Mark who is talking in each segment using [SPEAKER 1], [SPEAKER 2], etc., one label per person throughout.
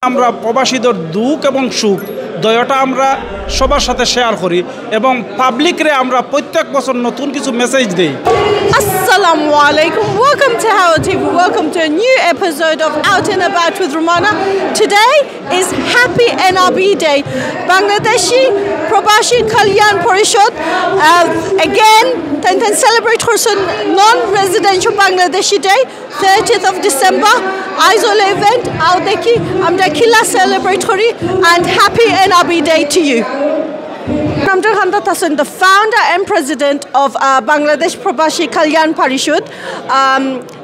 [SPEAKER 1] আমরা প্রবাসীদের দুঃখ এবং সুখ দয়াটা আমরা সবার সাথে শেয়ার করি এবং পাবলিকরে আমরা প্রত্যেক বছর নতুন কিছু মেসেজ দেই।
[SPEAKER 2] Assalamu alaikum. Welcome to Hawa TV. Welcome to a new episode of Out and About with Romana. Today is Happy NRB Day. Bangladeshi Probashi Kalyan Parishad again and celebrate Horson non-residential Bangladeshi Day 30th of December. Aizol event Audeki Amdakila celebratory and Happy NRB Day to you. Namdar Khanda Tasan, the founder and president of Bangladesh Probashi Kalyan Parishad.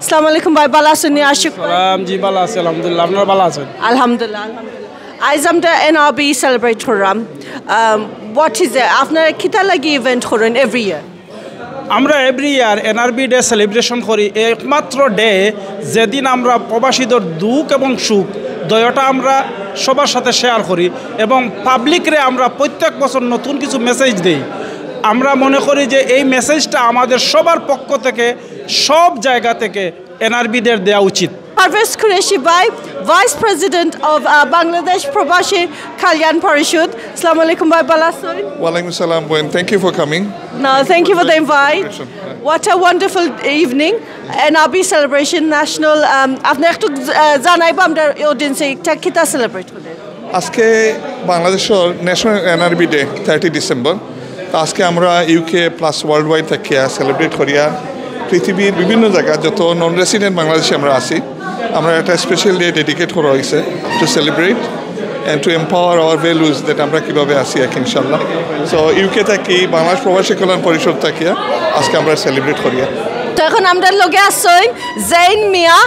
[SPEAKER 2] Assalamu alaikum bhai bala suni ashik.
[SPEAKER 1] Salam ji bala aছি alhamdulillah আপনারা ভালো আছেন?
[SPEAKER 2] Alhamdulillah alhamdulillah. Aizamda NRB celebrate program. What is it? After kita lagi event horon every year.
[SPEAKER 1] আমরা every year NRB day celebration করি একমাত্র day যেদিন আমরা প্রবাসীদের দুঃখ এবং সুখ দয়াটা আমরা সবার সাথে শেয়ার করি এবং পাবলিকরে আমরা প্রত্যেক বছর নতুন কিছু মেসেজ দেই। আমরা মনে করি যে এই মেসেজটা আমাদের সবার পক্ষ থেকে সব জায়গা থেকে এনআরবিদের দেওয়া উচিত।
[SPEAKER 2] Parvez Qureshi Bhai, Vice President of Bangladesh Probashi Kalyan Parishad. Assalamu alaikum bhai bala aছেন?
[SPEAKER 3] Wa alaikum salam boyn. Thank you for coming.
[SPEAKER 2] No, thank you for the invite. What a wonderful evening. NRB celebration national. আপনি একটু জানাইবা আমাদের অডিয়েন্সে এটা কিটা celebrate করে?
[SPEAKER 3] আজকে বাংলাদেশের national NRB day 30 December. তো আজকে আমরা ইউকে প্লাস ওয়ার্ল্ড ওয়াইড থাকিয়া সেলিব্রেট করিয়া পৃথিবীর বিভিন্ন জায়গা যত নন রেসিডেন্ট বাংলাদেশে আমরা আছি আমরা একটা স্পেশাল ডে ডেডিকেট করা হয়েছে to celebrate and to empower our values that আমরা কীভাবে আসি এক ইনশাল্লাহ। সো ইউকে থাকি বাংলাদেশ প্রবাসী কল্যাণ পরিষদ থাকিয়া আজকে আমরা সেলিব্রেট করিয়া।
[SPEAKER 2] তো এখন আমরা লগে আছেন জৈন মিয়া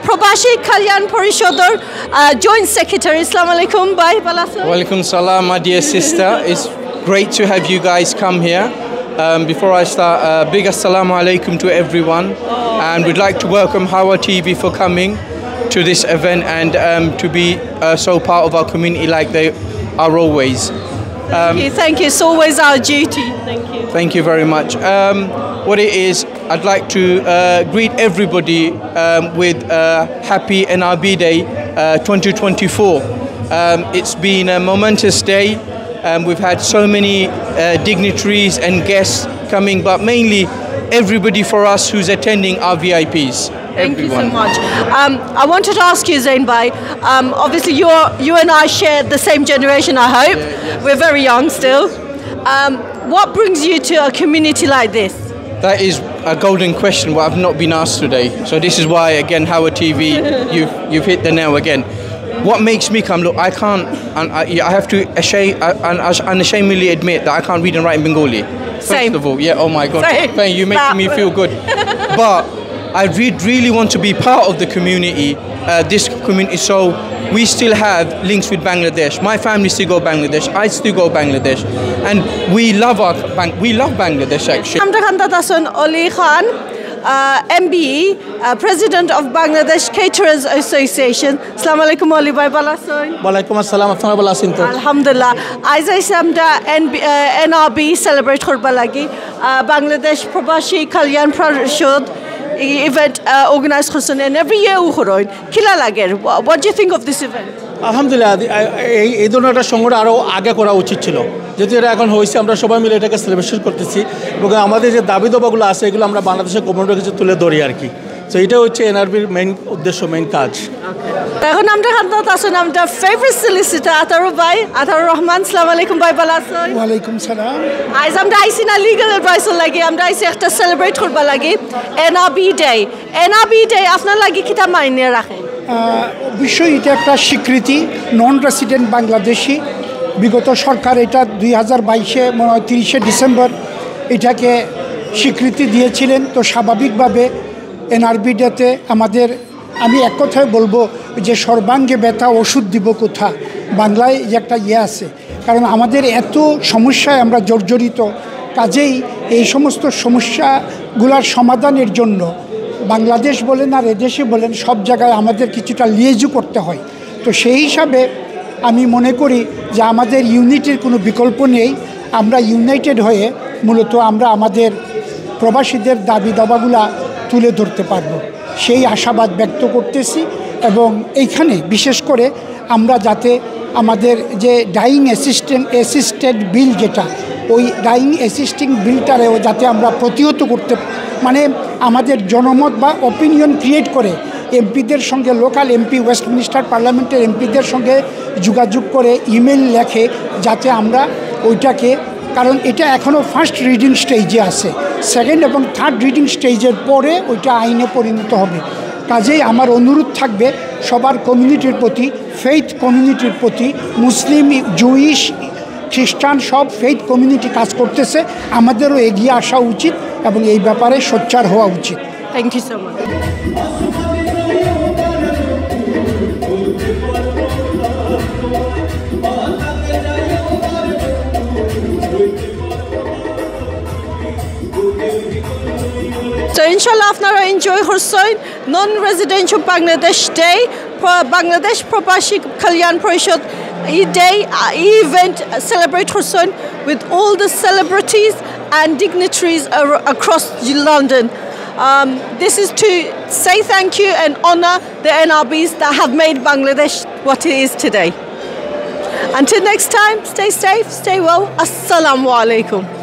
[SPEAKER 2] প্রবাসী কল্যাণ পরিষদের জয়েন্ট সেক্রেটারি। আসসালামু আলাইকুম ভাই ভালো আছেন?
[SPEAKER 4] Walaikum salam, my dear sister. It's great to have you guys come here. Before I start, big assalamu alaikum to everyone, and we'd like to welcome Hawa TV for coming to this event and to be so part of our community like they are always.
[SPEAKER 2] Thank you. It's always our duty. Thank you.
[SPEAKER 4] Thank you very much. What it is, I'd like to greet everybody with Happy NRB Day 2024. It's been a momentous day. We've had so many dignitaries and guests coming, but mainly everybody for us who's attending our VIPs.
[SPEAKER 2] Thank you so much. I wanted to ask you, Zain Bhai, obviously you and I share the same generation, I hope.
[SPEAKER 4] Yes.
[SPEAKER 2] We're very young still. What brings you to a community like this?
[SPEAKER 4] That is a golden question, what I've not been asked today. So this is why, again, Howard TV, you've hit the nail again. What makes me come? Look, I can't, and I have to unashamedly admit that I can't read and write in Bengali.
[SPEAKER 2] Same.
[SPEAKER 4] First of all, yeah. Oh my God,
[SPEAKER 2] Same.
[SPEAKER 4] you're making me feel good. But I really want to be part of the community, this community. So we still have links with Bangladesh. My family still go Bangladesh. I still go Bangladesh, and we love Bangladesh actually.
[SPEAKER 2] Amda Khanda Tasan Oli Khan, MBE, President of Bangladesh Caterers Association. Assalamu alaikum Oli bhai bala aছেন?
[SPEAKER 5] ওয়ালাইকুম আসসালাম আপনারা ভালো আছেন তো?
[SPEAKER 2] Alhamdulillah. Aaj আমরা NRB celebrate করবা লাগি Bangladesh Probashi Kalyan Parishad event organized করছেন and every year উখরোন কিলা লাগে? What do you think of this event?
[SPEAKER 5] আলহামদুলিল্লাহ এই ধরনের একটা সংগঠন আরও আগে করা উচিত ছিল, যেহেতু এটা এখন হয়েছে আমরা সবাই মিলে এটাকে সেলিব্রেশন করতেছি এবং আমাদের যে দাবি দাবাগুলো আছে এগুলো আমরা বাংলাদেশের কমিউনিটির কাছে তুলে ধরি আর কি। তো এটা হচ্ছে এনআরবির মেইন উদ্দেশ্য, মেইন কাজ।
[SPEAKER 2] এখন আমরা খান্দাত আছেন আমরা ফেভারিট সলিসিটর আতারুর ভাই, আতারুর রহমান। আসসালামু আলাইকুম ভাই ভালো আছেন?
[SPEAKER 6] ওয়ালাইকুম সালাম।
[SPEAKER 2] আজ আমরা আইসি না লিগ্যাল অ্যাডভাইস লাগি, আমরা আইসি একটা সেলিব্রেট করবা লাগি এনআরবি ডে। এনআরবি ডে আপনার লাগি কিটা মাইনে রাখেন?
[SPEAKER 6] অবশ্যই এটা একটা স্বীকৃতি নন রেসিডেন্ট বাংলাদেশি। বিগত সরকার এটা 2022-এ মনে হয় 30শে ডিসেম্বর এটাকে স্বীকৃতি দিয়েছিলেন। তো স্বাভাবিকভাবে এনআরবি ডেতে আমি এক কথায় বলবো যে সর্বাঙ্গে ব্যথা ওষুধ দিব কোথা, বাংলায় যে একটা আছে, কারণ আমাদের এত সমস্যায় আমরা জর্জরিত। কাজেই এই সমস্ত সমস্যাগুলোর সমাধানের জন্য বাংলাদেশ বলেন আর এদেশে বলেন সব জায়গায় আমাদের কিছুটা লিয়েজু করতে হয়। তো সেই হিসাবে আমি মনে করি যে আমাদের ইউনিটির কোনো বিকল্প নেই। আমরা ইউনাইটেড হয়ে মূলত আমরা আমাদের প্রবাসীদের দাবি দাবাগুলা তুলে ধরতে পারব, সেই আশাবাদ ব্যক্ত করতেছি। এবং এইখানে বিশেষ করে আমরা যাতে আমাদের যে ডাইং অ্যাসিস্টেড বিল যেটা ওই ডাইং অ্যাসিস্টিং বিলটারেও যাতে আমরা প্রতিহত করতে মানে আমাদের জনমত বা অপিনিয়ন ক্রিয়েট করে এমপিদের সঙ্গে লোকাল এমপি ওয়েস্টমিনিস্টার পার্লামেন্টের এমপিদের সঙ্গে যোগাযোগ করে ইমেল লেখে যাতে আমরা ওইটাকে কারণ এটা এখনও ফার্স্ট রিডিং স্টেজে আছে সেকেন্ড এবং থার্ড রিডিং স্টেজের পরে ওইটা আইনে পরিণত হবে কাজেই আমার অনুরোধ থাকবে সবার কমিউনিটির প্রতি ফেইথ কমিউনিটির প্রতি মুসলিম জুইশ খ্রিস্টান সব ফেইথ কমিউনিটি কাজ করতেছে আমাদেরও এগিয়ে আসা উচিত এবং এই ব্যাপারে সোচ্চার হওয়া উচিত
[SPEAKER 2] thank you so much So inshallah আপনারা এনজয় করছেন non-residential Bangladesh Day Bangladesh Prabashi Kalyan Parishad Day event celebrate করছেন with all the celebrities and dignitaries across London. This is to say thank you and honor the NRBs that have made Bangladesh what it is today. Until next time, stay safe, stay well. Assalamu alaikum.